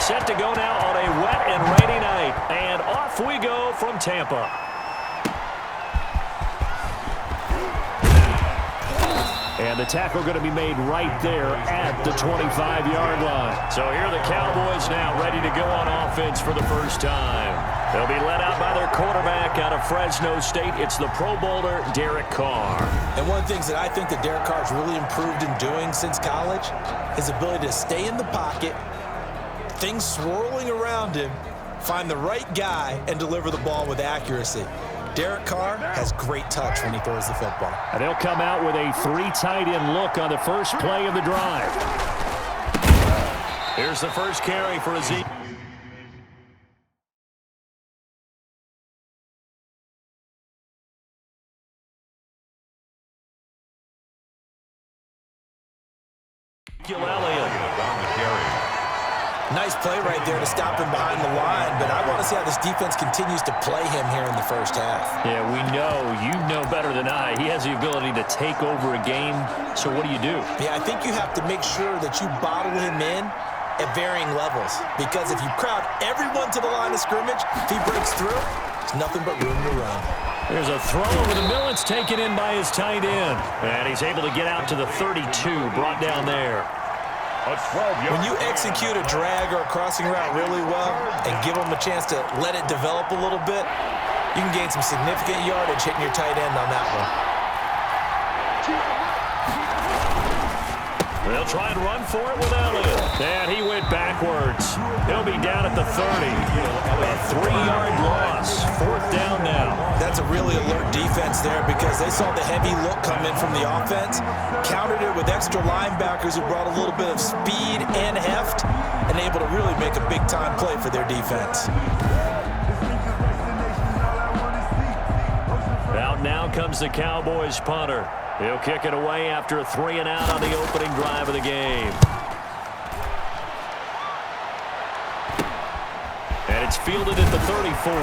set to go now on a wet and rainy night. And off we go from Tampa. And the tackle going to be made right there at the 25-yard line. So here are the Cowboys now ready to go on offense for the first time. They'll be led out by their quarterback out of Fresno State. It's the Pro Bowler, Derek Carr. And one of the things that I think that Derek Carr's really improved in doing since college, his ability to stay in the pocket, things swirling around him, find the right guy, and deliver the ball with accuracy. Derek Carr has great touch when he throws the football. And they'll come out with a 3 tight end look on the first play of the drive. Here's the first carry for Ezekiel. Nice play right there to stop him behind the line, but I want to see how this defense continues to play him here in the first half. Yeah, we know. You know better than I. He has the ability to take over a game, so what do you do? Yeah, I think you have to make sure that you bottle him in at varying levels, because if you crowd everyone to the line of scrimmage, if he breaks through, there's nothing but room to run. There's a throw over the middle. It's taken in by his tight end, and he's able to get out to the 32, brought down there. When you execute a drag or a crossing route really well and give them a chance to let it develop a little bit, you can gain some significant yardage hitting your tight end on that one. They'll try and run for it with Elliott. And he went backwards. He'll be down at the 30. A 3-yard loss. 4th down now. That's a really alert defense there because they saw the heavy look come in from the offense, countered it with extra linebackers who brought a little bit of speed and heft, and able to really make a big-time play for their defense. Out now comes the Cowboys punter. He'll kick it away after a 3 and out on the opening drive of the game. And it's fielded at the 34.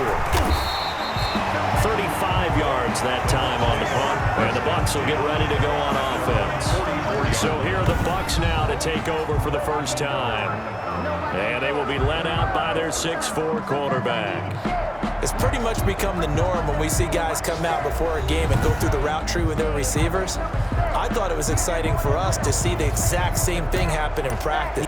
35 yards that time on the punt. And the Bucs will get ready to go on offense. So here are the Bucs now to take over for the first time. And they will be led out by their 6'4" quarterback. It's pretty much become the norm when we see guys come out before a game and go through the route tree with their receivers. I thought it was exciting for us to see the exact same thing happen in practice.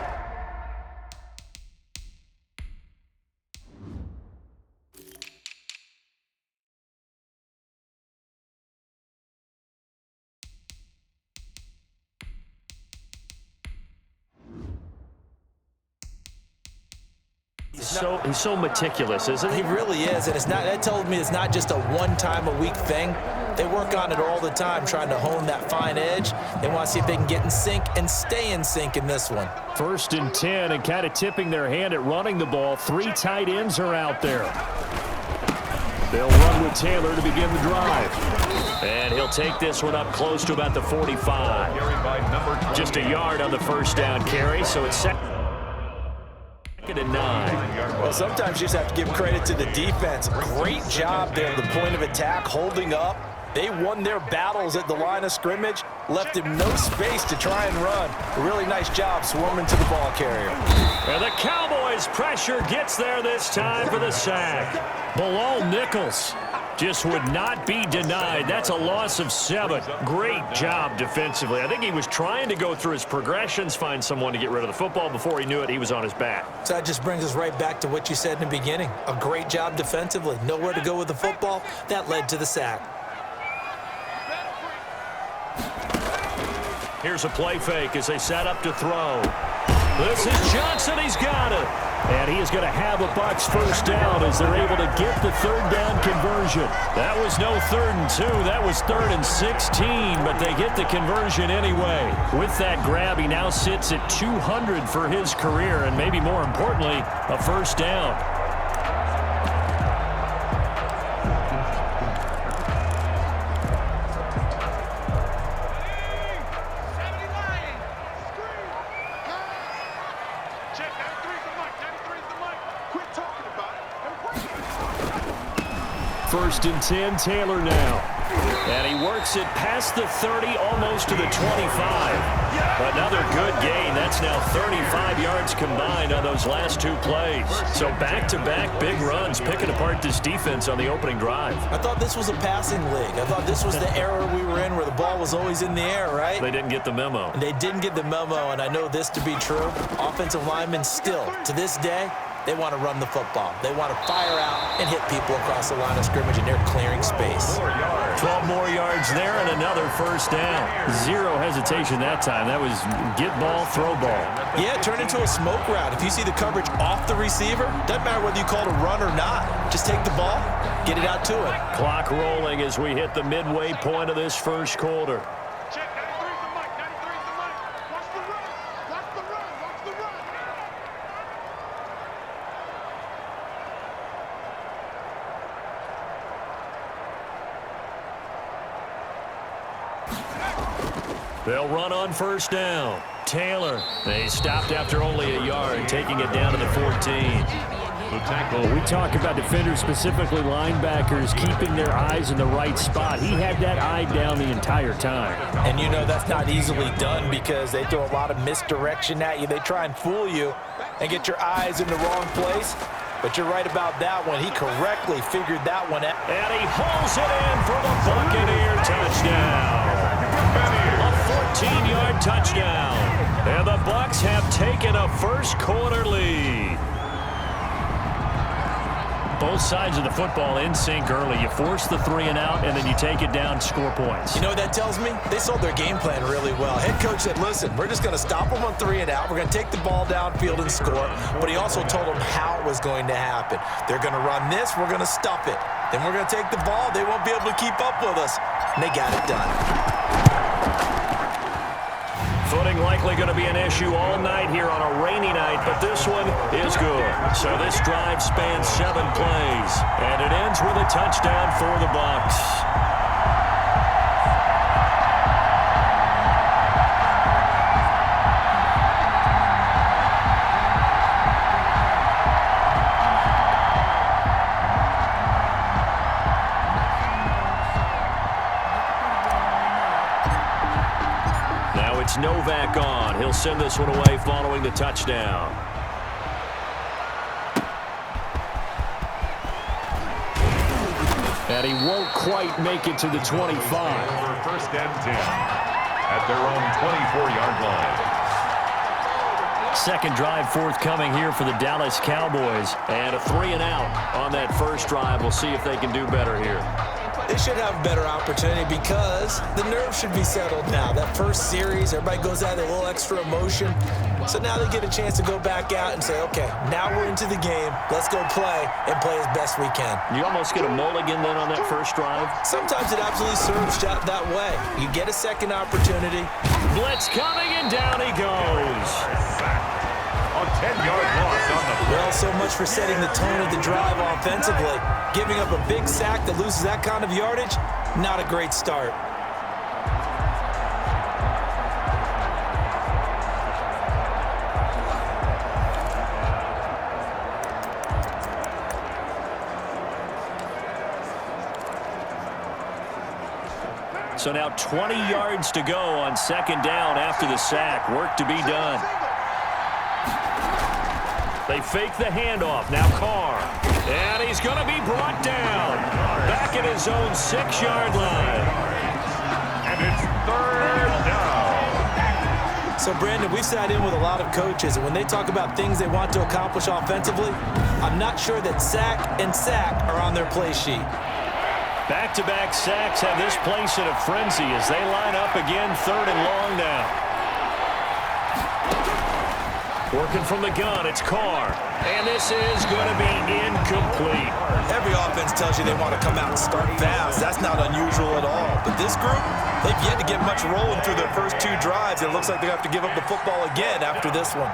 He's so meticulous, isn't he? He really is, and that told me it's not just a one-time-a-week thing. They work on it all the time, trying to hone that fine edge. They want to see if they can get in sync and stay in sync in this one. 1st and 10, and kind of tipping their hand at running the ball. 3 tight ends are out there. They'll run with Taylor to begin the drive. And he'll take this one up close to about the 45. Just a yard on the first down carry, so it's second and 9. Well, sometimes you just have to give credit to the defense. Great job there at the point of attack, holding up. They won their battles at the line of scrimmage, left him no space to try and run. A really nice job swarming to the ball carrier. And the Cowboys' pressure gets there this time for the sack. Bilal Nichols just would not be denied. That's a loss of 7. Great job defensively. I think he was trying to go through his progressions, find someone to get rid of the football. Before he knew it, he was on his back. So that just brings us right back to what you said in the beginning. A great job defensively. Nowhere to go with the football. That led to the sack. Here's a play fake as they set up to throw. This is Johnson. He's got it. And he is going to have a Bucs first down as they're able to get the 3rd down conversion. That was no 3rd and 2. That was 3rd and 16, but they get the conversion anyway. With that grab, he now sits at 200 for his career, and maybe more importantly, a first down. First and 10, Taylor now. And he works it past the 30, almost to the 25. Another good gain. That's now 35 yards combined on those last two plays. So back-to-back big runs, picking apart this defense on the opening drive. I thought this was a passing league. I thought this was the era we were in where the ball was always in the air, right? They didn't get the memo. And they didn't get the memo, and I know this to be true. Offensive linemen still, to this day, they want to run the football. They want to fire out and hit people across the line of scrimmage, and they're clearing space. 12 more yards there and another first down. Zero hesitation that time. That was get ball, throw ball. Yeah, it turned into a smoke route. If you see the coverage off the receiver, doesn't matter whether you call it a run or not. Just take the ball, get it out to him. Clock rolling as we hit the midway point of this first quarter. They'll run on first down. Taylor, they stopped after only a yard, taking it down to the 14. The tackle. We talk about defenders, specifically linebackers, keeping their eyes in the right spot. He had that eye down the entire time. And you know that's not easily done because they throw a lot of misdirection at you. They try and fool you and get your eyes in the wrong place. But you're right about that one. He correctly figured that one out. And he hauls it in for the Buccaneer touchdown. A 14-yard touchdown. And the Bucs have taken a first quarter lead. Both sides of the football in sync early. You force the 3 and out, and then you take it down, score points. You know what that tells me? They sold their game plan really well. Head coach said, listen, we're just going to stop them on 3 and out. We're going to take the ball downfield and score. But he also told them how it was going to happen. They're going to run this. We're going to stop it. Then we're going to take the ball. They won't be able to keep up with us. And they got it done. Footing likely going to be an issue all night here on a rainy night, but this one is good. So this drive spans 7 plays, and it ends with a touchdown for the Bucs. Novak on. He'll send this one away following the touchdown. And he won't quite make it to the 25. For first and 10 at their own 24-yard line. Second drive forthcoming here for the Dallas Cowboys. And a 3 and out on that first drive. We'll see if they can do better here. They should have a better opportunity because the nerves should be settled now. That first series, everybody goes out with a little extra emotion. So now they get a chance to go back out and say, okay, now we're into the game. Let's go play and play as best we can. You almost get a mulligan then on that first drive? Sometimes it absolutely serves that way. You get a second opportunity. Blitz coming, and down he goes. A 10-yard loss on the Well, so much for setting the tone of the drive offensively. Giving up a big sack that loses that kind of yardage, not a great start. So now 20 yards to go on second down after the sack. Work to be done. They fake the handoff. Now Carr. And he's going to be brought down. Back at his own 6-yard line. And it's third down. So, Brandon, we've sat in with a lot of coaches, and when they talk about things they want to accomplish offensively, I'm not sure that sack and sack are on their play sheet. Back-to-back sacks have this place in a frenzy as they line up again, 3rd and long now. Working from the gun, it's Carr. And this is going to be incomplete. Every offense tells you they want to come out and start fast. That's not unusual at all. But this group, they've yet to get much rolling through their first 2 drives. It looks like they have to give up the football again after this one.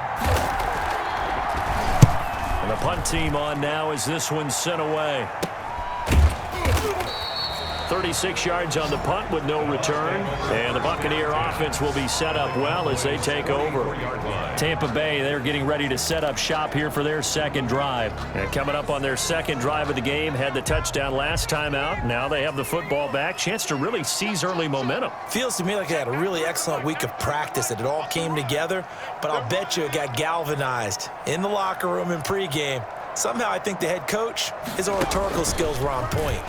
And the punt team on now as this one's sent away. 36 yards on the punt with no return. And the Buccaneer offense will be set up well as they take over. Tampa Bay, they're getting ready to set up shop here for their second drive. And coming up on their second drive of the game, had the touchdown last time out. Now they have the football back. Chance to really seize early momentum. Feels to me like they had a really excellent week of practice, that it all came together. But I'll bet you it got galvanized in the locker room in pregame. Somehow I think the head coach, his oratorical skills were on point.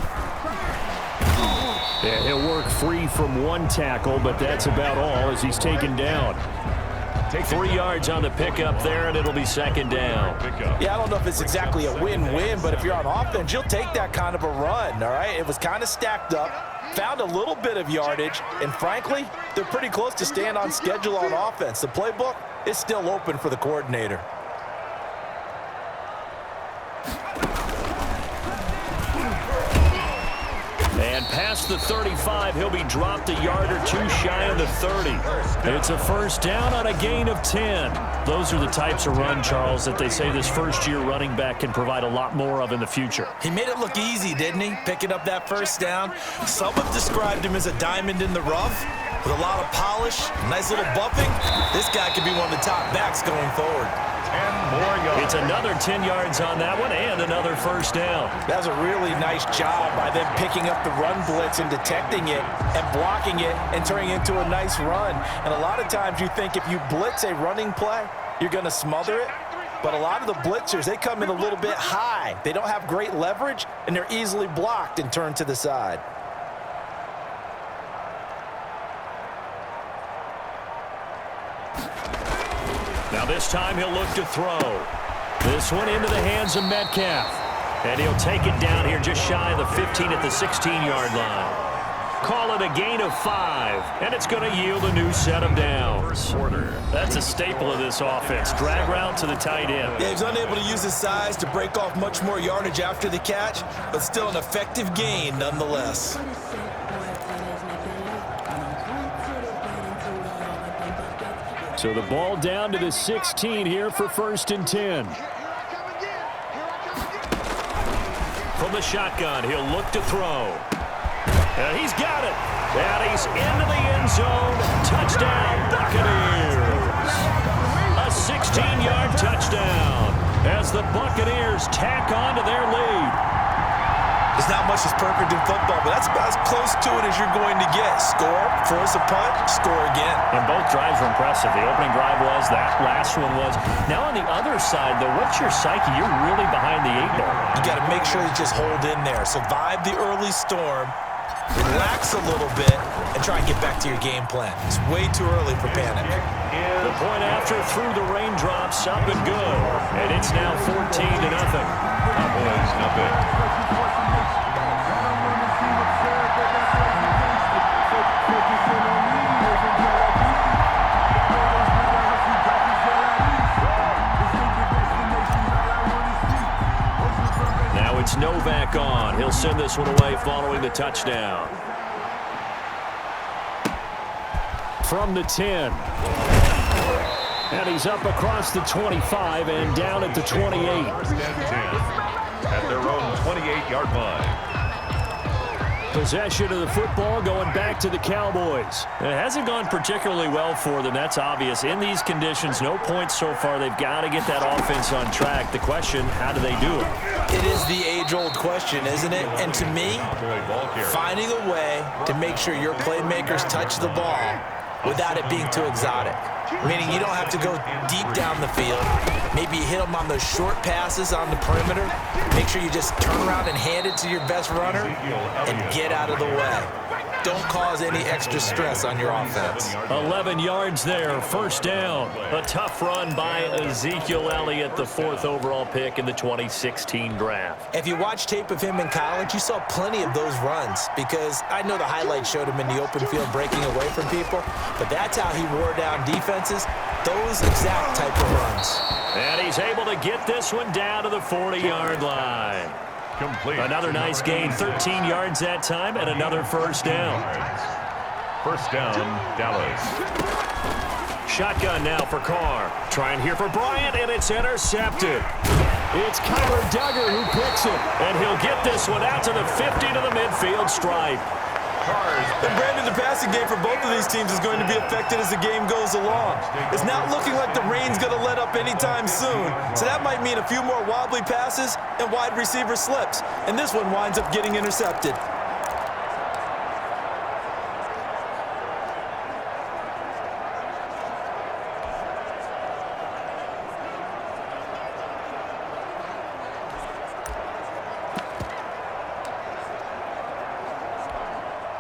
Yeah, he'll work free from one tackle, but that's about all as he's taken down. Take 3 yards on the pickup there, and it'll be second down. Yeah, I don't know if it's exactly a win-win, but if you're on offense, you'll take that kind of a run, all right? It was kind of stacked up, found a little bit of yardage, and frankly, they're pretty close to staying on schedule on offense. The playbook is still open for the coordinator. And past the 35, he'll be dropped a yard or two shy of the 30. It's a first down on a gain of 10. Those are the types of run, Charles, that they say this first-year running back can provide a lot more of in the future. He made it look easy, didn't he? Picking up that first down. Some have described him as a diamond in the rough with a lot of polish, nice little bumping. This guy could be one of the top backs going forward. 10 more yards. It's another 10 yards on that one and another first down. That was a really nice job by them picking up the run blitz and detecting it and blocking it and turning it into a nice run. And a lot of times you think if you blitz a running play, you're going to smother it. But a lot of the blitzers, they come in a little bit high. They don't have great leverage, and they're easily blocked and turned to the side. Now this time he'll look to throw. This one into the hands of Metcalf. And he'll take it down here just shy of the 15 at the 16-yard line. Call it a gain of 5, and it's going to yield a new set of downs. That's a staple of this offense. Drag route to the tight end. Yeah, he's unable to use his size to break off much more yardage after the catch, but still an effective gain nonetheless. So the ball down to the 16 here for 1st and 10. From the shotgun, he'll look to throw. And he's got it. And he's into the end zone. Touchdown, Buccaneers. A 16-yard touchdown as the Buccaneers tack on to their lead. There's not much that's perfect in football, but that's about as close to it as you're going to get. Score, force a punt, score again. And both drives were impressive. The opening drive was, that last one was. Now on the other side, though, what's your psyche? You're really behind the 8 ball. You got to make sure you just hold in there. Survive the early storm, relax a little bit, and try and get back to your game plan. It's way too early for panic. The point after through the raindrops, up and good. And it's now 14-0. Cowboys nothing. It's Novak on. He'll send this one away following the touchdown. From the 10. And he's up across the 25 and down at the 28. At their own 28-yard line. Possession of the football going back to the Cowboys. It hasn't gone particularly well for them. That's obvious. In these conditions, no points so far. They've got to get that offense on track. The question, how do they do it? It is the age-old question, isn't it? And to me, finding a way to make sure your playmakers touch the ball without it being too exotic. Meaning you don't have to go deep down the field. Maybe you hit them on those short passes on the perimeter. Make sure you just turn around and hand it to your best runner and get out of the way. Don't cause any extra stress on your offense. 11 yards there, first down. A tough run by Ezekiel Elliott, the 4th overall pick in the 2016 draft. If you watch tape of him in college, you saw plenty of those runs because I know the highlights showed him in the open field breaking away from people, but that's how he wore down defenses, those exact type of runs. And he's able to get this one down to the 40-yard line. Complete. Another nice gain, 13 yards that time, and another first down. First down, Dallas. Shotgun now for Carr. Trying here for Bryant, and it's intercepted. It's Kyler Duggar who picks it. And he'll get this one out to the 50 to the midfield stripe. And Brandon, the passing game for both of these teams is going to be affected as the game goes along. It's not looking like the rain's going to let up anytime soon. So that might mean a few more wobbly passes and wide receiver slips. And this one winds up getting intercepted.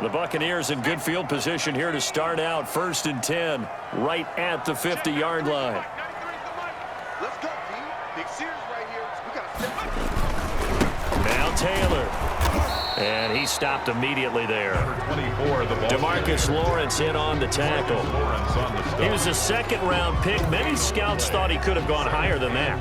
The Buccaneers in good field position here to start out. 1st and 10, right at the 50-yard line. Let's go, D. Big series right here. We got to step. Now Taylor. And he stopped immediately there. 24, the ball DeMarcus Lawrence in on the tackle. He was a 2nd-round pick. Many scouts thought he could have gone higher than that.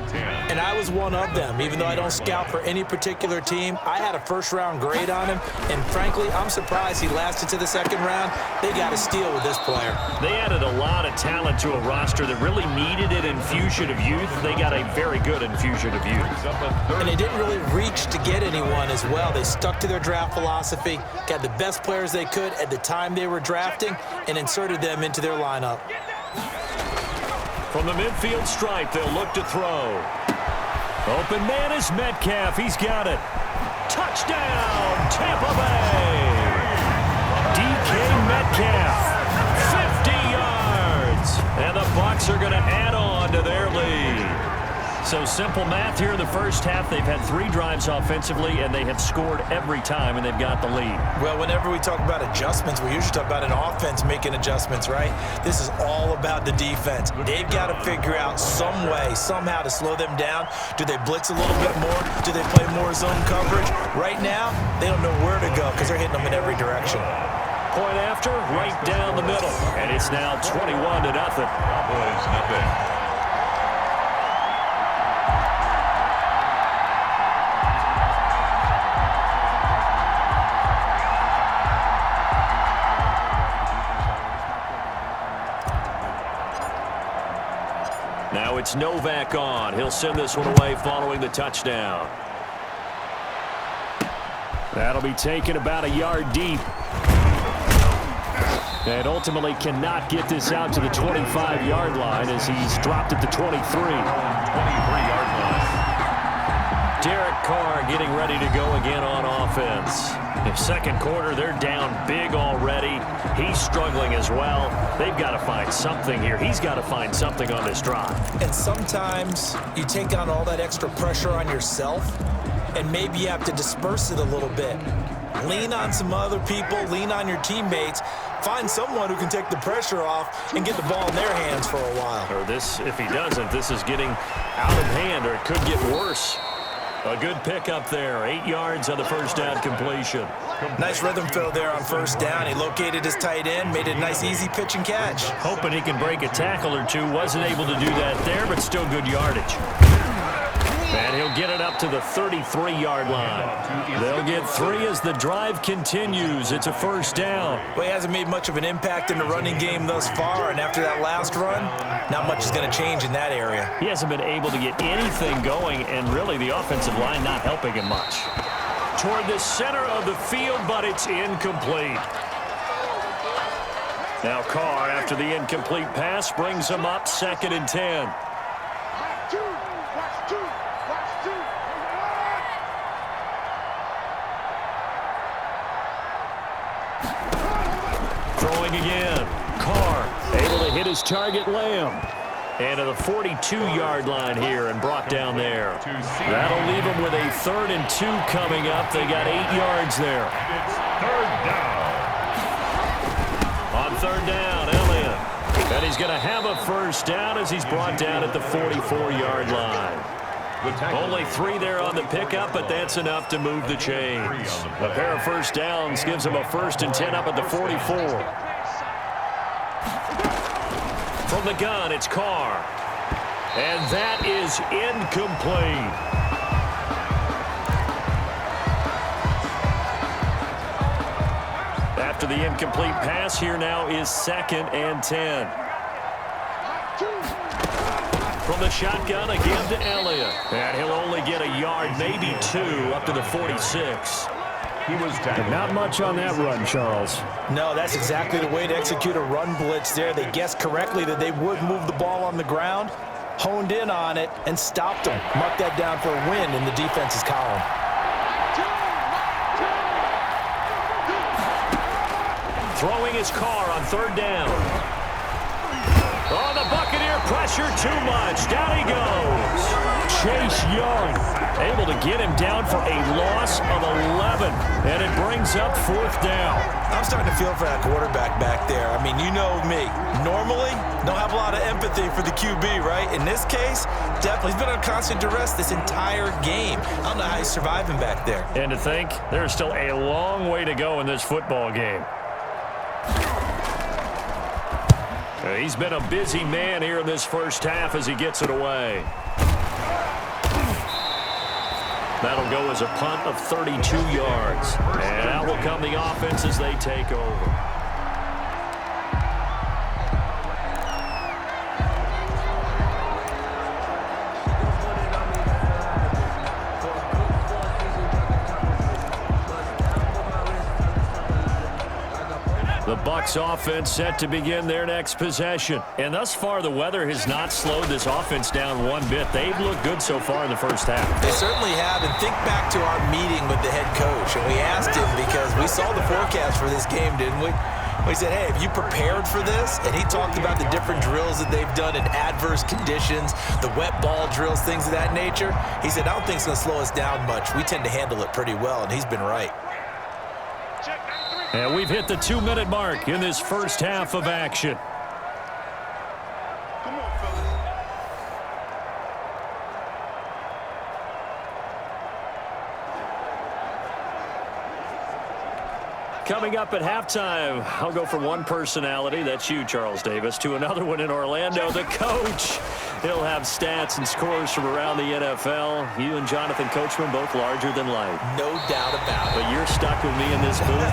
And I was one of them. Even though I don't scout for any particular team, I had a 1st-round grade on him. And frankly, I'm surprised he lasted to the 2nd round. They got a steal with this player. They added a lot of talent to a roster that really needed an infusion of youth. They got a very good infusion of youth. And they didn't really reach to get anyone as well. They stuck to their draft philosophy, got the best players they could at the time they were drafting, and inserted them into their lineup. From the midfield stripe, they'll look to throw. Open man is Metcalf. He's got it. Touchdown, Tampa Bay. DK Metcalf, 50 yards. And the Bucs are going to add on to their lead. So simple math here in the first half. They've had 3 drives offensively, and they have scored every time, and they've got the lead. Well, whenever we talk about adjustments, we usually talk about an offense making adjustments, right? This is all about the defense. They've got to figure out some way, somehow to slow them down. Do they blitz a little bit more? Do they play more zone coverage? Right now, they don't know where to go because they're hitting them in every direction. Point after, right down the middle. And it's now 21-0. Cowboys, nothing. Now it's Novak on. He'll send this one away following the touchdown. That'll be taken about a yard deep. And ultimately cannot get this out to the 25-yard line as he's dropped at the 23. 23-yard line. Derek Carr getting ready to go again on offense. In 2nd quarter, they're down big already. He's struggling as well. They've got to find something here. He's got to find something on this drive. And sometimes you take on all that extra pressure on yourself, and maybe you have to disperse it a little bit. Lean on some other people, lean on your teammates, find someone who can take the pressure off and get the ball in their hands for a while. Or this, if he doesn't, this is getting out of hand, or it could get worse. A good pickup there. 8 yards on the 1st down completion. Nice rhythm throw there on 1st down. He located his tight end, made it a nice easy pitch and catch. Hoping he can break a tackle or two. Wasn't able to do that there, but still good yardage. And he'll get it up to the 33-yard line. They'll get 3 as the drive continues. It's a 1st down. Well, he hasn't made much of an impact in the running game thus far, and after that last run, not much is going to change in that area. He hasn't been able to get anything going, and really the offensive line not helping him much. Toward the center of the field, but it's incomplete. Now Carr, after the incomplete pass, brings him up 2nd and 10. Throwing again. Carr able to hit his target, Lamb. And to the 42-yard line here and brought down there. That'll leave him with a 3rd and 2 coming up. They got 8 yards there. It's 3rd down. On 3rd down, Elliott. And he's going to have a 1st down as he's brought down at the 44-yard line. Only 3 there on the pickup, but that's enough to move the chains. A pair of 1st downs gives him a 1st and 10 up at the 44. From the gun, it's Carr. And that is incomplete. After the incomplete pass, here now is 2nd and 10. From the shotgun, again to Elliott. And he'll only get a yard, maybe 2, up to the 46. He was tackled. Not much on that run, Charles. No, that's exactly the way to execute a run blitz there. They guessed correctly that they would move the ball on the ground, honed in on it, and stopped them. Mark that down for a win in the defense's column. Throwing his car on 3rd down. Oh, the Buccaneer pressure too much. Down he goes. Chase Young Able to get him down for a loss of 11. And it brings up 4th down. I'm starting to feel for that quarterback back there. I mean, you know me. Normally, don't have a lot of empathy for the QB, right? In this case, definitely. He's been under constant duress this entire game. I don't know how he's surviving back there. And to think, there's still a long way to go in this football game. He's been a busy man here in this first half as he gets it away. That'll go as a punt of 32 yards. And out will come the offense as they take over. The Bucs offense set to begin their next possession. And thus far, the weather has not slowed this offense down one bit. They've looked good so far in the first half. They certainly have. And think back to our meeting with the head coach. And we asked him because we saw the forecast for this game, didn't we? We said, hey, have you prepared for this? And he talked about the different drills that they've done in adverse conditions, the wet ball drills, things of that nature. He said, I don't think it's going to slow us down much. We tend to handle it pretty well, and he's been right. And we've hit the 2-minute mark in this first half of action. Come on, fellas. Coming up at halftime, I'll go from one personality, that's you, Charles Davis, to another one in Orlando, the coach. He'll have stats and scores from around the NFL. You and Jonathan Coachman both larger than life. No doubt about it. But you're stuck with me in this booth,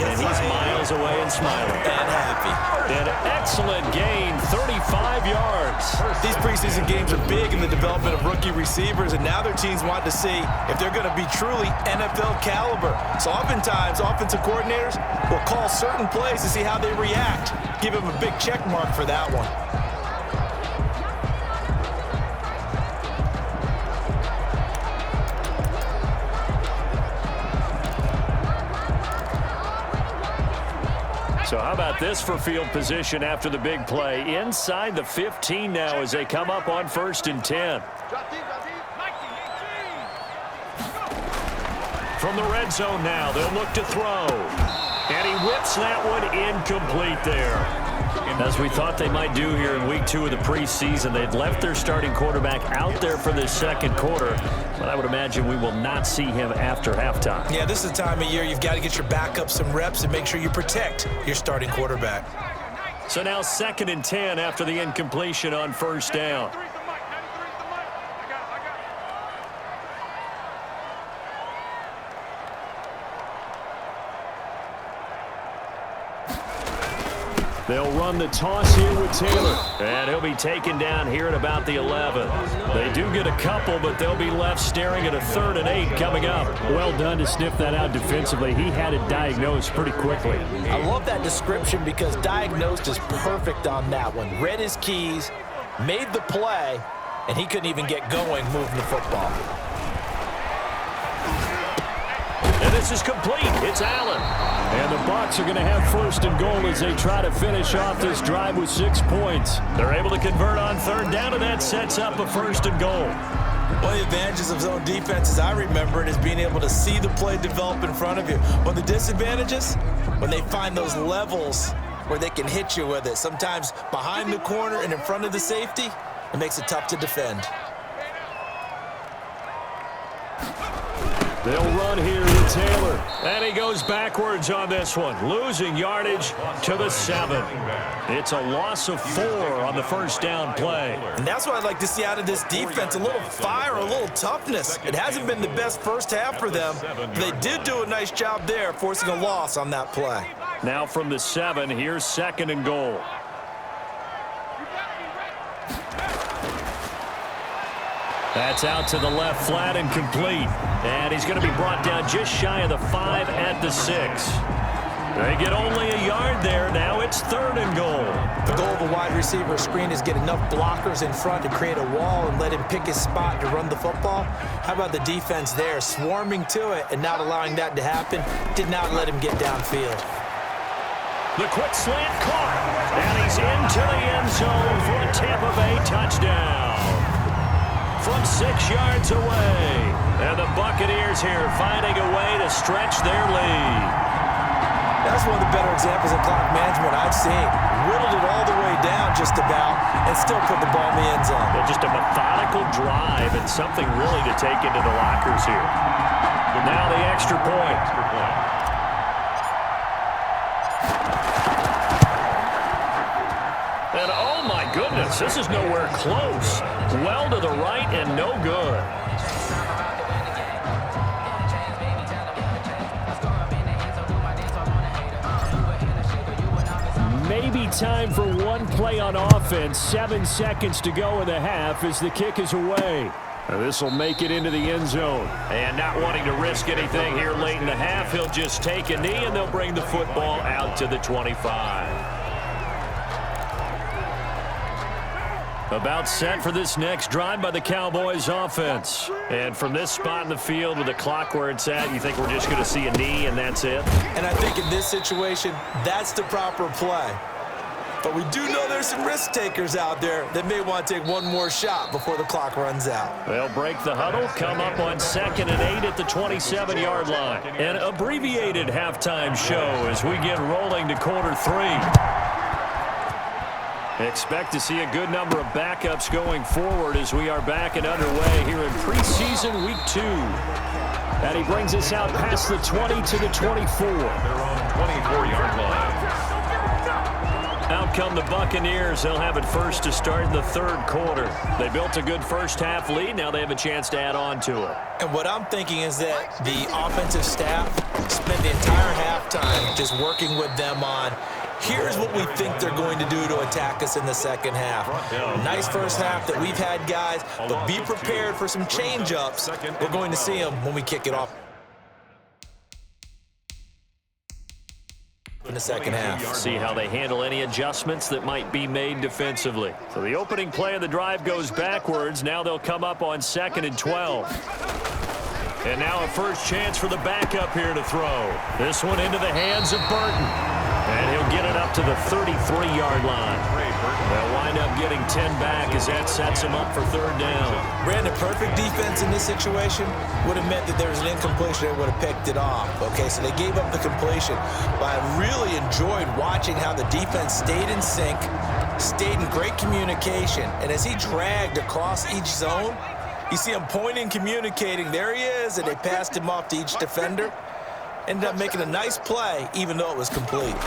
Yes, and he's I am. miles away and smiling. And happy. An excellent gain, 35 yards. These preseason games are big in the development of rookie receivers, and now their teams want to see if they're going to be truly NFL caliber. So oftentimes, offensive coordinators will call certain plays to see how they react. Give them a big check mark for that one. So how about this for field position after the big play? Inside the 15 now as they come up on 1st and 10. From the red zone now, they'll look to throw. And he whips that one incomplete there. As we thought they might do here in week 2 of the preseason, they'd left their starting quarterback out there for this second quarter. But I would imagine we will not see him after halftime. Yeah, this is the time of year you've got to get your backup some reps and make sure you protect your starting quarterback. So now 2nd and 10 after the incompletion on 1st down. They'll run the toss here with Taylor. And he'll be taken down here at about the 11. They do get a couple, but they'll be left staring at a 3rd and 8 coming up. Well done to sniff that out defensively. He had it diagnosed pretty quickly. I love that description because diagnosed is perfect on that one. Read his keys, made the play, and he couldn't even get going moving the football. And this is complete. It's Allen. And the Bucs are going to have 1st and goal as they try to finish off this drive with 6 points. They're able to convert on 3rd down, and that sets up a 1st and goal. One of the advantages of zone defense, as I remember it, is being able to see the play develop in front of you. One of the disadvantages, when they find those levels where they can hit you with it, sometimes behind the corner and in front of the safety, it makes it tough to defend. They'll run here with Taylor. And he goes backwards on this one, losing yardage to the 7. It's a loss of 4 on the 1st down play. And that's what I'd like to see out of this defense, a little fire, a little toughness. It hasn't been the best first half for them, but they did do a nice job there, forcing a loss on that play. Now from the 7, here's 2nd and goal. That's out to the left flat and complete. And he's going to be brought down just shy of the 5 at the 6. They get only a yard there. Now it's 3rd and goal. The goal of a wide receiver screen is get enough blockers in front to create a wall and let him pick his spot to run the football. How about the defense there, swarming to it and not allowing that to happen? Did not let him get downfield. The quick slant caught, and he's into the end zone for a Tampa Bay touchdown. From 6 yards away, and the Buccaneers here finding a way to stretch their lead. That's one of the better examples of clock management I've seen. Whittled it all the way down just about and still put the ball in the end zone. Well, just a methodical drive and something really to take into the lockers here. Now the extra point. And oh my goodness, this is nowhere close. Well to the right and no good. Maybe time for one play on offense. 7 seconds to go in the half as the kick is away. This will make it into the end zone. And not wanting to risk anything here late in the half, he'll just take a knee and they'll bring the football out to the 25. About set for this next drive by the Cowboys offense. And from this spot in the field with the clock where it's at, you think we're just going to see a knee and that's it? And I think in this situation, that's the proper play. But we do know there's some risk takers out there that may want to take one more shot before the clock runs out. They'll break the huddle, come up on 2nd and 8 at the 27-yard line. An abbreviated halftime show as we get rolling to quarter 3. Expect to see a good number of backups going forward as we are back and underway here in preseason week 2. And he brings us out past the 20 to the 24. They're on 24-yard line. Out come the Buccaneers. They'll have it first to start in the 3rd quarter. They built a good first half lead. Now they have a chance to add on to it. And what I'm thinking is that the offensive staff spent the entire halftime just working with them on here's what we think they're going to do to attack us in the second half. Nice first half that we've had, guys, but be prepared for some change-ups. We're going to see them when we kick it off in the second half. See how they handle any adjustments that might be made defensively. So the opening play of the drive goes backwards. Now they'll come up on 2nd and 12. And now a first chance for the backup here to throw. This one into the hands of Burton. And he'll get it up to the 33-yard line. They'll wind up getting 10 back as that sets him up for 3rd down. Brandon, perfect defense in this situation would have meant that there was an incompletion that would have picked it off. Okay, so they gave up the completion. But I really enjoyed watching how the defense stayed in sync, stayed in great communication. And as he dragged across each zone, you see him pointing, communicating. There he is, and they passed him off to each defender. Ended up making a nice play, even though it was complete.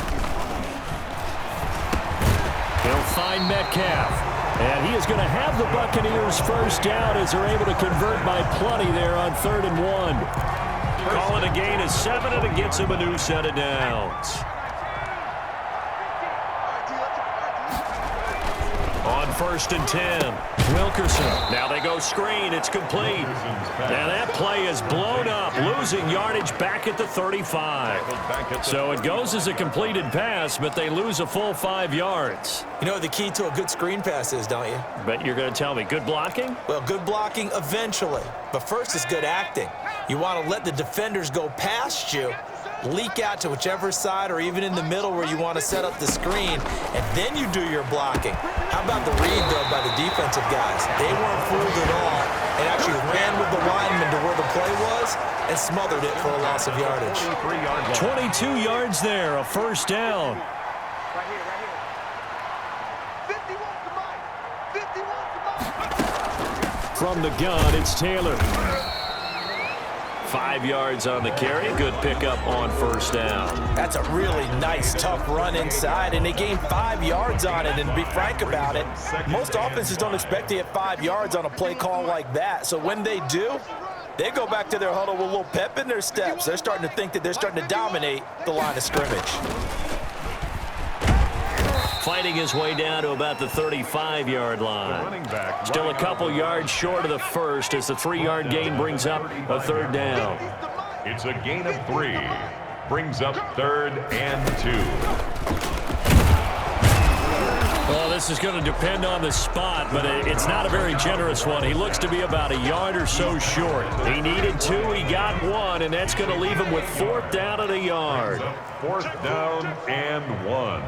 He'll find Metcalf. And he is going to have the Buccaneers first down as they're able to convert by plenty there on 3rd and 1. Call it a gain of 7, and it gets him a new set of downs. On 1st and 10, Wilkerson. Now they go screen. It's complete. And that play is blown up, losing yardage back at the 35. So it goes as a completed pass, but they lose a full 5 yards. You know what the key to a good screen pass is, don't you? But you're going to tell me, good blocking? Well, good blocking eventually. But first is good acting. You want to let the defenders go past you, leak out to whichever side or even in the middle where you want to set up the screen, and then you do your blocking. How about the read, though, by the defensive guys? They weren't fooled at all and actually ran with the lineman to where the play was and smothered it for a loss of yardage. 22 yards there, a first down. Right here, right here. 51 to Mike. 51 to Mike. From the gun, it's Taylor. 5 yards on the carry. Good pickup on first down. That's a really nice, tough run inside, and they gained 5 yards on it. And to be frank about it, most offenses don't expect to get 5 yards on a play call like that. So when they do, they go back to their huddle with a little pep in their steps. They're starting to think that they're starting to dominate the line of scrimmage. fighting his way down to about the 35-yard line. Still a couple yards short of the first as the 3-yard gain brings up a third down. It's a gain of 3. Brings up 3rd and 2. Well, this is going to depend on the spot, but it's not a very generous one. He looks to be about a yard or so short. He needed 2, he got 1, and that's going to leave him with 4th down and a yard. 4th down and 1.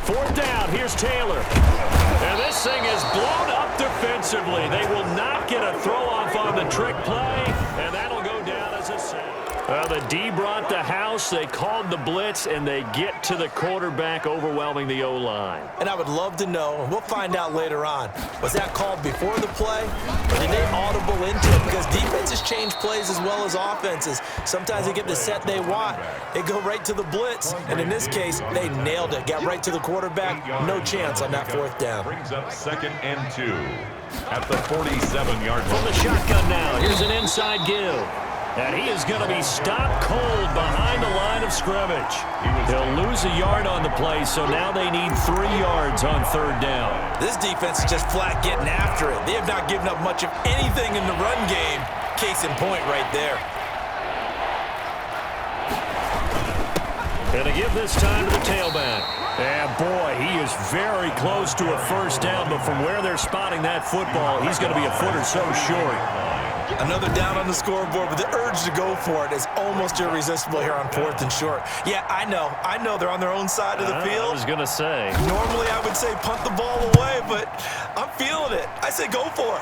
4th down, here's Taylor. And this thing is blown up defensively. They will not get a throw off on the trick play, and that'll go down as a sack. The D brought the house. They called the blitz, and they get to the quarterback, overwhelming the O-line. And I would love to know, and we'll find out later on, was that called before the play, or did they audible into it? Because defenses change plays as well as offenses. Sometimes they get the set they want. They go right to the blitz, and in this case, they nailed it. Got right to the quarterback. No chance on that 4th down. Brings up 2nd and 2 at the 47-yard line. From the shotgun now, here's an inside give. And he is going to be stopped cold behind the line of scrimmage. He'll lose a yard on the play, so now they need 3 yards on 3rd down. This defense is just flat getting after it. They have not given up much of anything in the run game. Case in point right there. And to give this time to the tailback. And boy, he is very close to a 1st down, but from where they're spotting that football, he's going to be a foot or so short. Another down on the scoreboard, but the urge to go for it is almost irresistible here on 4th and short. Yeah, I know they're on their own side of the field. I was going to say. Normally I would say punt the ball away, but I'm feeling it. I say go for it.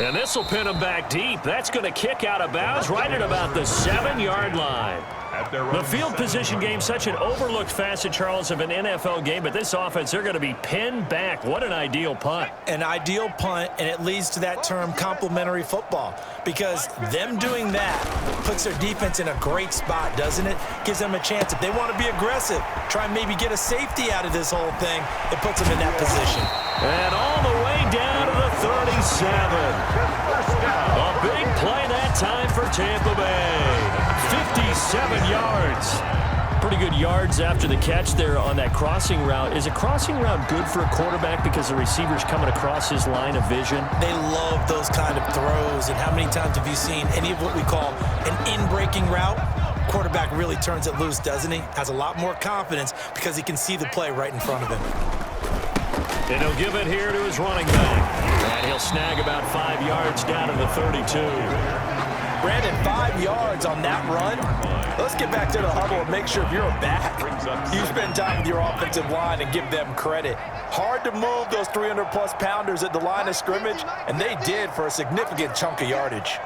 And this will pin him back deep. That's going to kick out of bounds right at about the 7-yard line. The field position game, such an overlooked facet, Charles, of an NFL game, but this offense, they're going to be pinned back. What an ideal punt. An ideal punt, and it leads to that term complementary football, because them doing that puts their defense in a great spot, doesn't it? Gives them a chance. If they want to be aggressive, try and maybe get a safety out of this whole thing, it puts them in that position. And all the way down to the 37. A big play that time for Tampa Bay. 57 yards. Pretty good yards after the catch there on that crossing route. Is a crossing route good for a quarterback because the receiver's coming across his line of vision? They love those kind of throws. And how many times have you seen any of what we call an in-breaking route? Quarterback really turns it loose, doesn't he? Has a lot more confidence because he can see the play right in front of him. And he'll give it here to his running back. And he'll snag about 5 yards down to the 32. Brandon, 5 yards on that run. Let's get back to the huddle and make sure if you're a back, you spend time with your offensive line and give them credit. Hard to move those 300-plus pounders at the line of scrimmage, and they did for a significant chunk of yardage.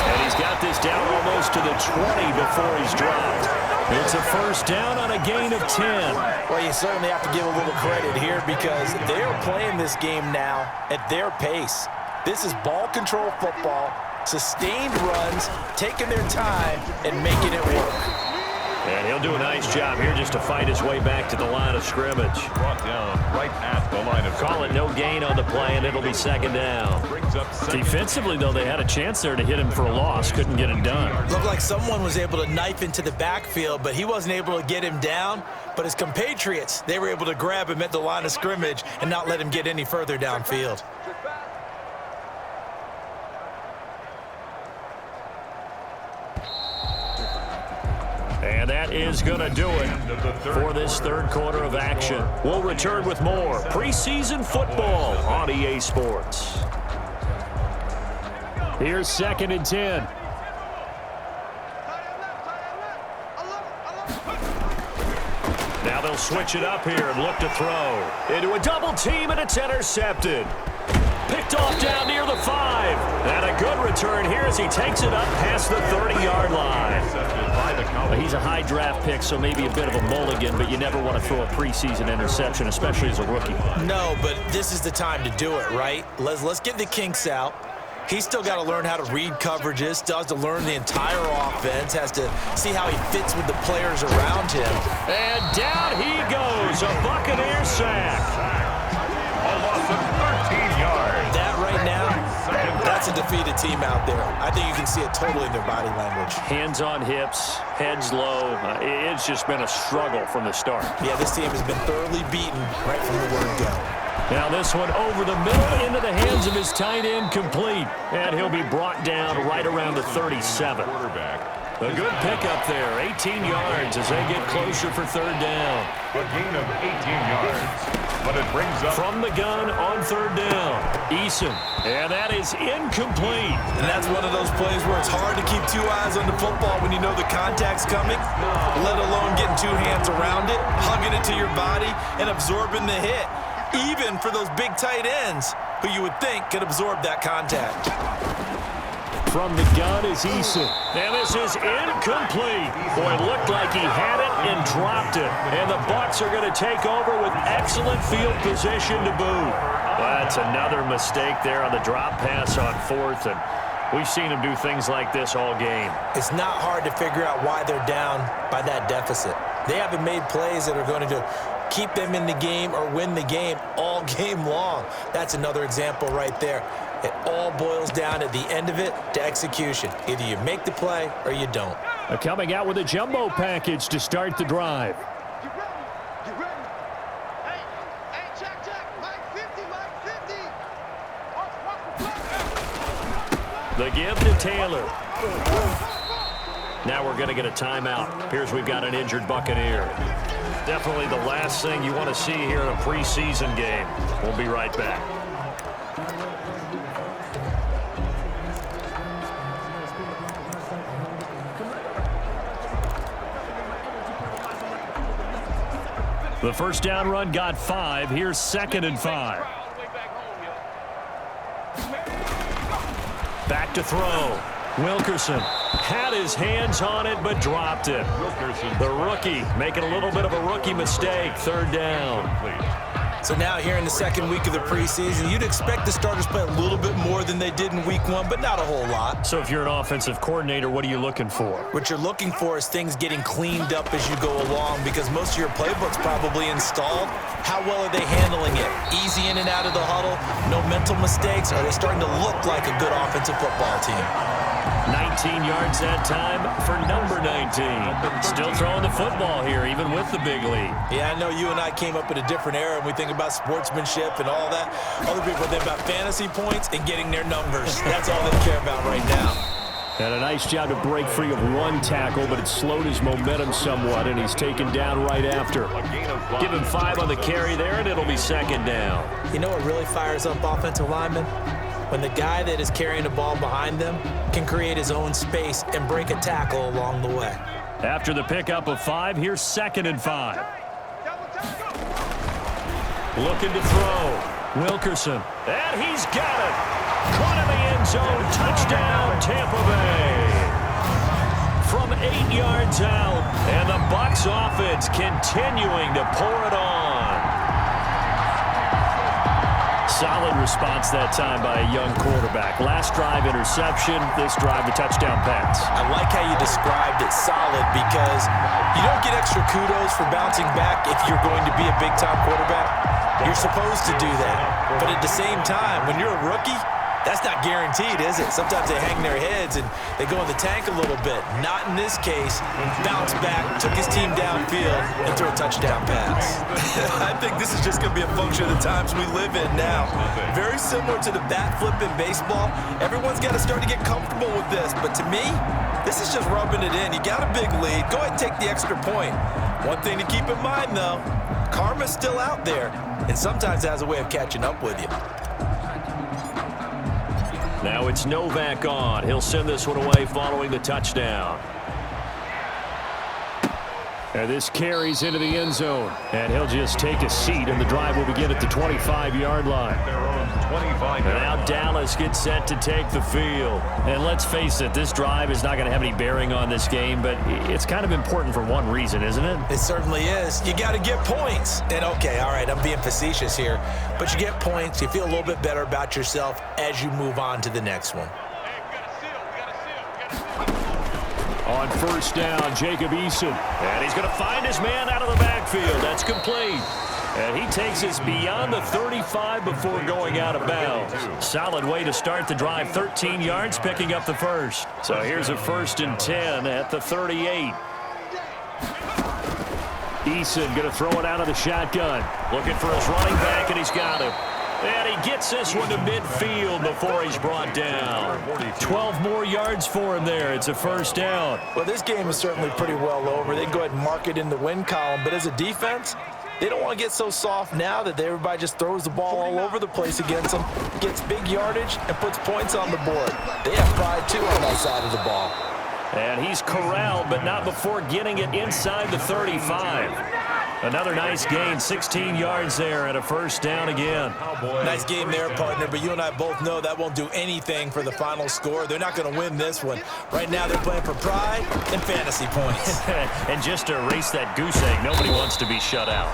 And he's got this down almost to the 20 before he's dropped. It's a 1st down on a gain of 10. Well, you certainly have to give a little credit here because they're playing this game now at their pace. This is ball control football, sustained runs, taking their time and making it work. And he'll do a nice job here just to fight his way back to the line of scrimmage. Brought down right at the line of scrimmage. Call it no gain on the play, and it'll be 2nd down. Defensively, though, they had a chance there to hit him for a loss. Couldn't get it done. Looked like someone was able to knife into the backfield, but he wasn't able to get him down. But his compatriots, they were able to grab him at the line of scrimmage and not let him get any further downfield. And that is going to do it for this 3rd quarter of action. We'll return with more preseason football on EA Sports. Here's 2nd and 10. Now they'll switch it up here and look to throw. Into a double team, and it's intercepted. Picked off down near the 5. And a good return here as he takes it up past the 30-yard line. He's a high draft pick, so maybe a bit of a mulligan, but you never want to throw a preseason interception, especially as a rookie. No, but this is the time to do it, right? Let's get the kinks out. He's still got to learn how to read coverages, still has to learn the entire offense, has to see how he fits with the players around him. And down he goes, a Buccaneer sack. the team out there. I think you can see it totally in their body language. Hands on hips, heads low. It's just been a struggle from the start. Yeah, this team has been thoroughly beaten right from the word go. Now this one over the middle into the hands of his tight end, complete. And he'll be brought down right around the 37. A good pickup there, 18 yards as they get closer for third down. A gain of 18 yards, but it brings up... From the gun on third down, Eason. And that is incomplete. And that's one of those plays where it's hard to keep two eyes on the football when you know the contact's coming, let alone getting two hands around it, hugging it to your body, and absorbing the hit. Even for those big tight ends who you would think could absorb that contact. From the gun is Eason. And this is incomplete. Boy, it looked like he had it and dropped it. And the Bucs are going to take over with excellent field position to boot. That's another mistake there on the drop pass on fourth. And we've seen him do things like this all game. It's not hard to figure out why they're down by that deficit. They haven't made plays that are going to keep them in the game or win the game all game long. That's another example right there. It all boils down at the end of it to execution. Either you make the play or you don't. Coming out with a jumbo package to start the drive. You ready? You ready? Hey, check. Mike 50. The give to Taylor. Now we're going to get a timeout. Here's we've got an injured Buccaneer. Definitely the last thing you want to see here in a preseason game. We'll be right back. The first down run got 5. Here's 2nd and 5. Back to throw. Wilkerson had his hands on it but dropped it. The rookie making a little bit of a rookie mistake. 3rd down. So now here in the second week of the preseason, you'd expect the starters play a little bit more than they did in week 1, but not a whole lot. So if you're an offensive coordinator, what are you looking for? What you're looking for is things getting cleaned up as you go along because most of your playbook's probably installed. How well are they handling it? Easy in and out of the huddle, no mental mistakes? Are they starting to look like a good offensive football team? 19 yards that time for number 19. Still throwing the football here, even with the big lead. Yeah, I know you and I came up in a different era, and we think about sportsmanship and all that. Other people think about fantasy points and getting their numbers. That's all they care about right now. And a nice job to break free of one tackle, but it slowed his momentum somewhat, and he's taken down right after. Give him 5 on the carry there, and it'll be 2nd down. You know what really fires up offensive linemen? When the guy that is carrying the ball behind them can create his own space and break a tackle along the way. After the pickup of 5, here's 2nd and 5. Looking to throw. Wilkerson. And he's got it. Caught in the end zone. Touchdown, Tampa Bay. From 8 yards out. And the Bucs offense continuing to pour it on. Solid response that time by a young quarterback. Last drive, interception. This drive, the touchdown pass. I like how you described it solid because you don't get extra kudos for bouncing back if you're going to be a big-time quarterback. You're supposed to do that. But at the same time, when you're a rookie, that's not guaranteed, is it? Sometimes they hang their heads and they go in the tank a little bit. Not in this case. Bounced back, took his team downfield, and threw a touchdown pass. I think this is just going to be a function of the times we live in now. Very similar to the bat flip in baseball. Everyone's got to start to get comfortable with this. But to me, this is just rubbing it in. You got a big lead. Go ahead and take the extra point. One thing to keep in mind, though, karma's still out there, and sometimes it has a way of catching up with you. Now it's Novak on. He'll send this one away following the touchdown. And this carries into the end zone. And he'll just take a seat, and the drive will begin at the 25-yard line. And now Dallas gets set to take the field. And let's face it, this drive is not going to have any bearing on this game, but it's kind of important for one reason, isn't it? It certainly is. You got to get points. And okay, all right, I'm being facetious here, but you get points, you feel a little bit better about yourself as you move on to the next one. On first down, Jacob Eason. And he's going to find his man out of the backfield. That's complete. And he takes us beyond the 35 before going out of bounds. Solid way to start the drive. 13 yards, picking up the first. So here's a 1st and 10 at the 38. Eason going to throw it out of the shotgun. Looking for his running back, and he's got him. And he gets this one to midfield before he's brought down. 12 more yards for him there. It's a 1st down. Well, this game is certainly pretty well over. They can go ahead and mark it in the win column. But as a defense, they don't want to get so soft now that everybody just throws the ball all over the place against them, gets big yardage, and puts points on the board. They have pride, too, on that side of the ball. And he's corralled, but not before getting it inside the 35. Another nice gain, 16 yards there, and a 1st down again. Nice game there, partner, but you and I both know that won't do anything for the final score. They're not going to win this one. Right now they're playing for pride and fantasy points. And just to erase that goose egg, nobody wants to be shut out.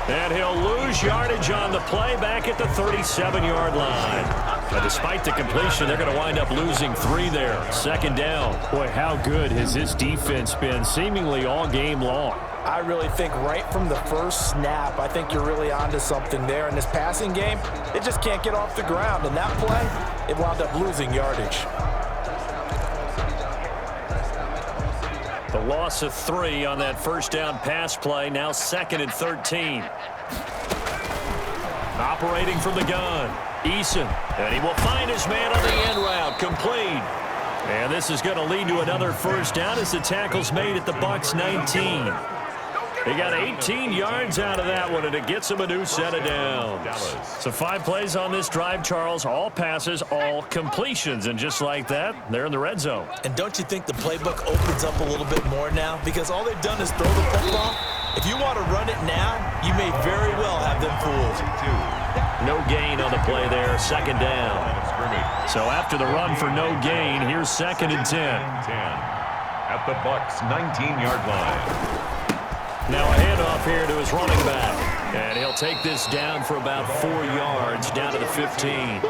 And he'll lose yardage on the play back at the 37-yard line. But despite the completion, they're going to wind up losing 3 there. 2nd down. Boy, how good has this defense been seemingly all game long? I really think right from the first snap, I think you're really onto something there. In this passing game, it just can't get off the ground. And that play, it wound up losing yardage. The loss of 3 on that 1st down pass play. Now 2nd and 13. Operating from the gun, Eason. And he will find his man on the end route. Complete. And this is going to lead to another 1st down as the tackle's made at the Bucs 19. He got 18 yards out of that one, and it gets him a new set of downs. So 5 plays on this drive, Charles. All passes, all completions. And just like that, they're in the red zone. And don't you think the playbook opens up a little bit more now? Because all they've done is throw the football. If you want to run it now, you may very well have them fooled. No gain on the play there, 2nd down. So after the run for no gain, here's 2nd and 10. At the Bucs' 19-yard line. Now a handoff here to his running back. And he'll take this down for about 4 yards, down to the 15.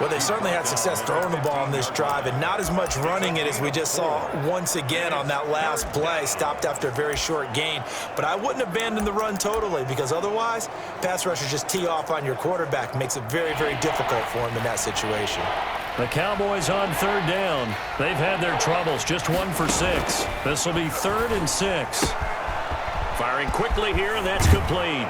Well, they certainly had success throwing the ball on this drive, and not as much running it as we just saw once again on that last play. Stopped after a very short gain. But I wouldn't abandon the run totally, because otherwise, pass rushers just tee off on your quarterback. Makes it very, very difficult for him in that situation. The Cowboys on 3rd down. They've had their troubles, just 1 for 6. This will be 3rd and 6. Firing quickly here, and that's complete.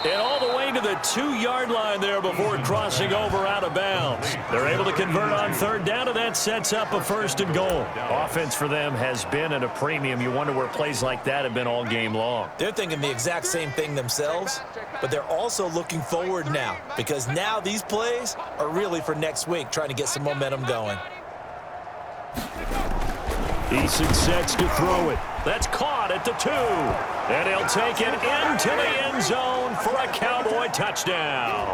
And all the way to the 2-yard line there before crossing over out of bounds. They're able to convert on 3rd down, and that sets up a 1st and goal. Offense for them has been at a premium. You wonder where plays like that have been all game long. They're thinking the exact same thing themselves, but they're also looking forward now, because now these plays are really for next week, trying to get some momentum going. Eason sets to throw it. That's caught at the 2. And he'll take it into the end zone for a Cowboy touchdown.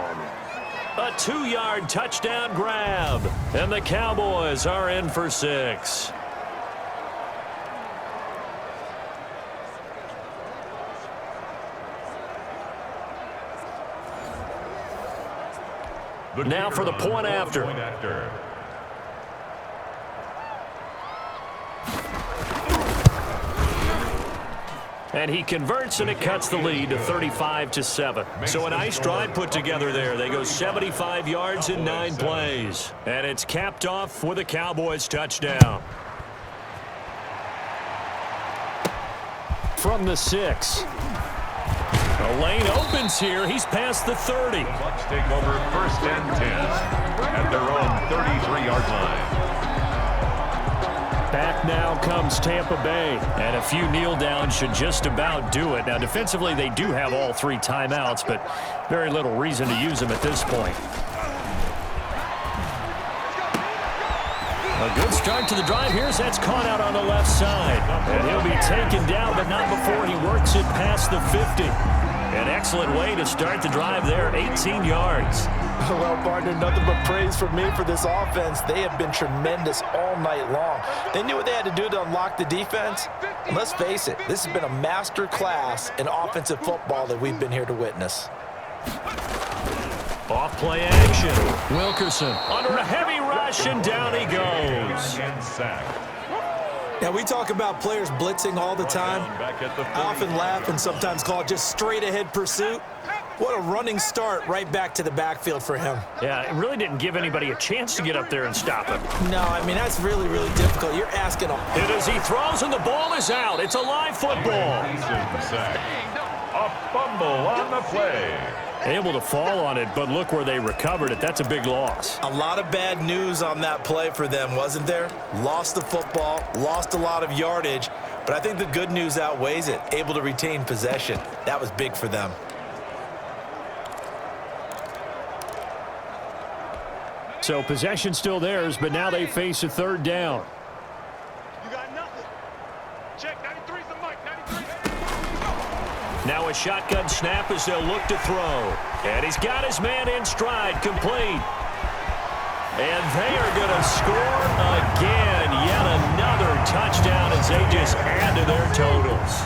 A 2-yard touchdown grab. And the Cowboys are in for 6. Now for the point after. And he converts, and it cuts the lead to 35-7. So a nice drive put together there. They go 75 yards in 9 plays. And it's capped off with a Cowboys touchdown. From the 6. The lane opens here. He's past the 30. Bucs take over 1st and 10 at their own 33-yard line. Back now comes Tampa Bay. And a few kneel downs should just about do it. Now, defensively, they do have all 3 timeouts, but very little reason to use them at this point. A good start to the drive. Here's that's caught out on the left side. And he'll be taken down, but not before he works it past the 50. An excellent way to start the drive there, 18 yards. Well, partner, nothing but praise from me for this offense. They have been tremendous all night long. They knew what they had to do to unlock the defense. And let's face it, this has been a master class in offensive football that we've been here to witness. Off play action. Wilkerson under a heavy rush, and down he goes. Yeah, we talk about players blitzing all the time. I often laugh and sometimes call it just straight-ahead pursuit. What a running start right back to the backfield for him. Yeah, it really didn't give anybody a chance to get up there and stop him. No, I mean, that's really, really difficult. You're asking him. And as he throws and the ball is out, it's a live football. A fumble on the play. Able to fall on it, but look where they recovered it. That's a big loss. A lot of bad news on that play for them, wasn't there? Lost the football, lost a lot of yardage, but I think the good news outweighs it. Able to retain possession. That was big for them. So possession still theirs, but now they face a third down. You got nothing. Check, 93's the mic, 93. Now a shotgun snap as they'll look to throw. And he's got his man in stride, complete. And they are going to score again. Yet another touchdown as they just add to their totals.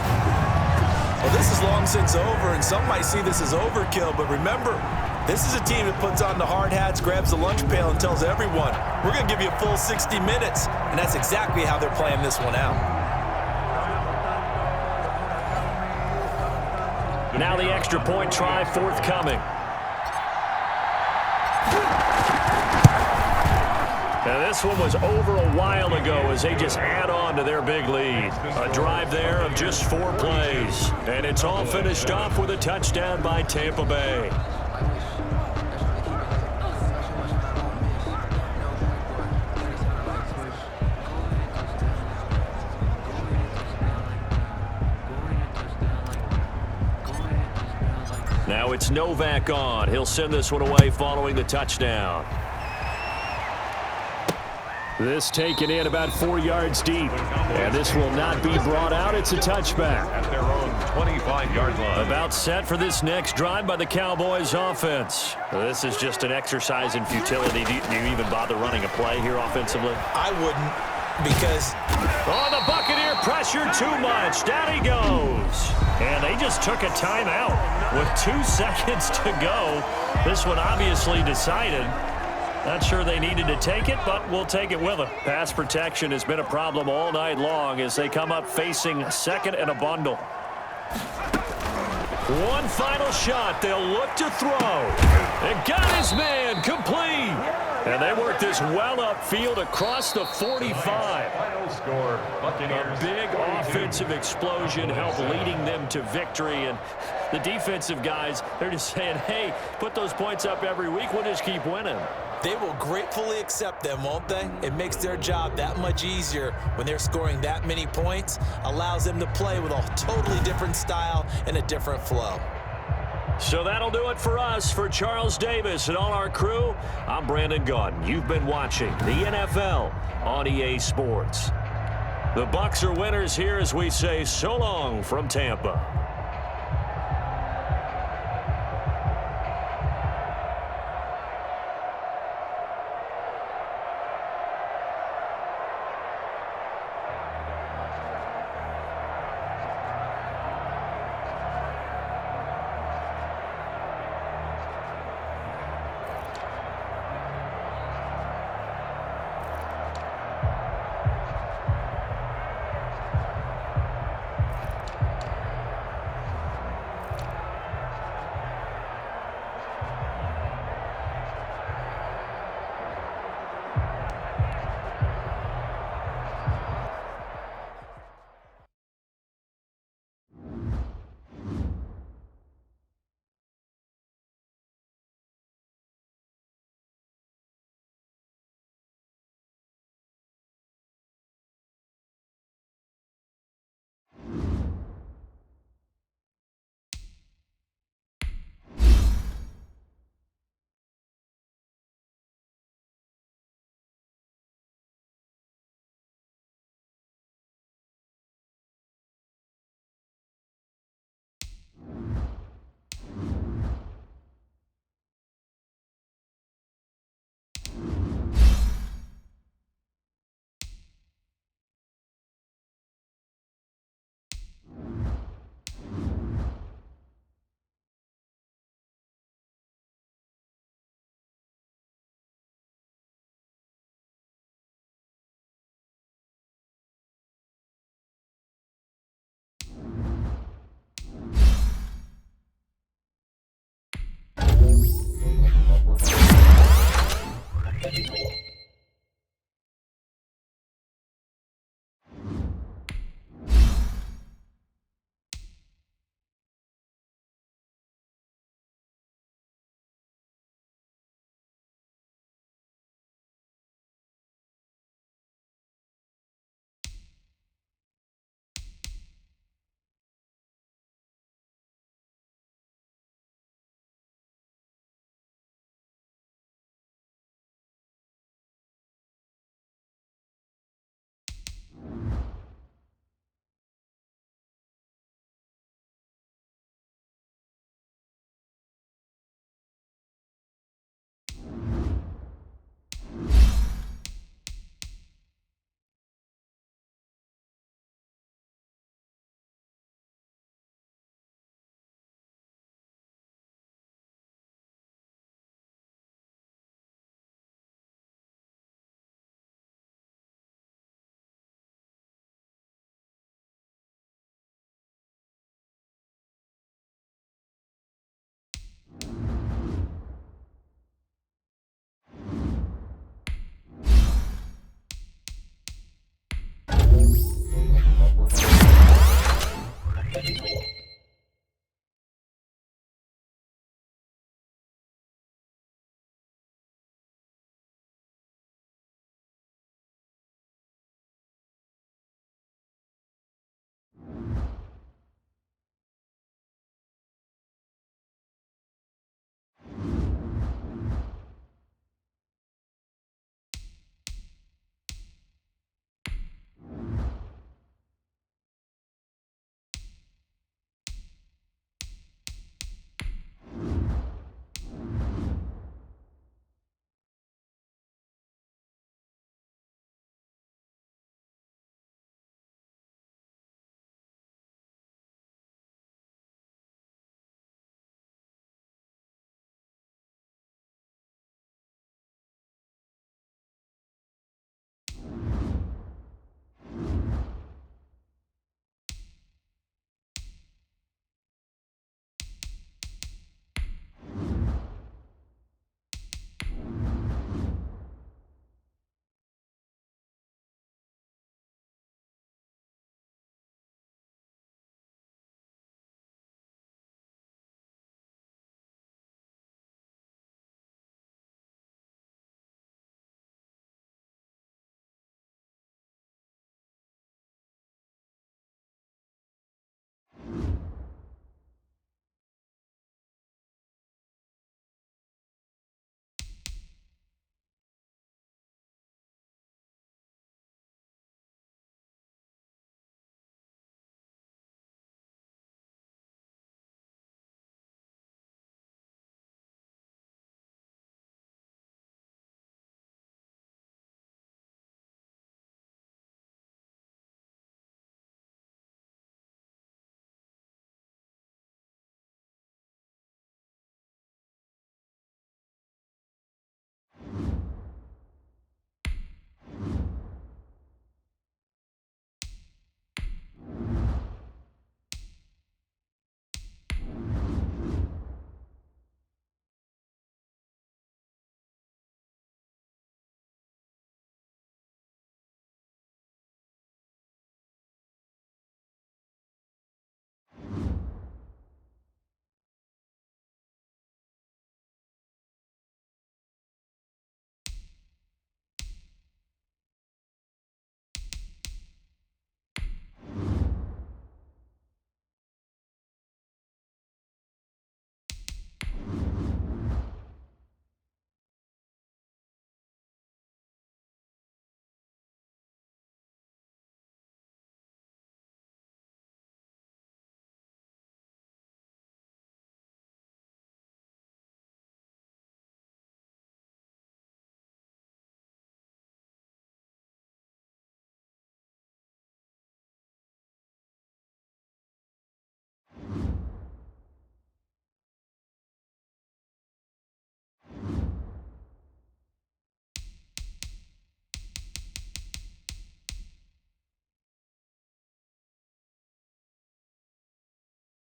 Well, this is long since over, and some might see this as overkill, but remember, this is a team that puts on the hard hats, grabs the lunch pail, and tells everyone, we're going to give you a full 60 minutes. And that's exactly how they're playing this one out. Now the extra point try forthcoming. Now this one was over a while ago as they just add on to their big lead. A drive there of just 4 plays. And it's all finished off with a touchdown by Tampa Bay. Now it's Novak on. He'll send this one away following the touchdown. This taken in about 4 yards deep. And this will not be brought out. It's a touchback. At their own 25-yard line. About set for this next drive by the Cowboys offense. This is just an exercise in futility. Do you even bother running a play here offensively? I wouldn't, because... Oh, the Buccaneer pressure too much. Down he goes. And they just took a timeout with 2 seconds to go. This one obviously decided. Not sure they needed to take it, but we'll take it with them. Pass protection has been a problem all night long as they come up facing second and a bundle. One final shot. They'll look to throw. And got his man complete. And they work this well upfield across the 45. Final score, Buccaneers. A big offensive explosion helped leading them to victory. And the defensive guys, they're just saying, hey, put those points up every week. We'll just keep winning. They will gratefully accept them, won't they? It makes their job that much easier when they're scoring that many points. Allows them to play with a totally different style and a different flow. So that'll do it for us. For Charles Davis and all our crew, I'm Brandon Gaudin. You've been watching the NFL on EA Sports. The Bucs are winners here as we say so long from Tampa. it.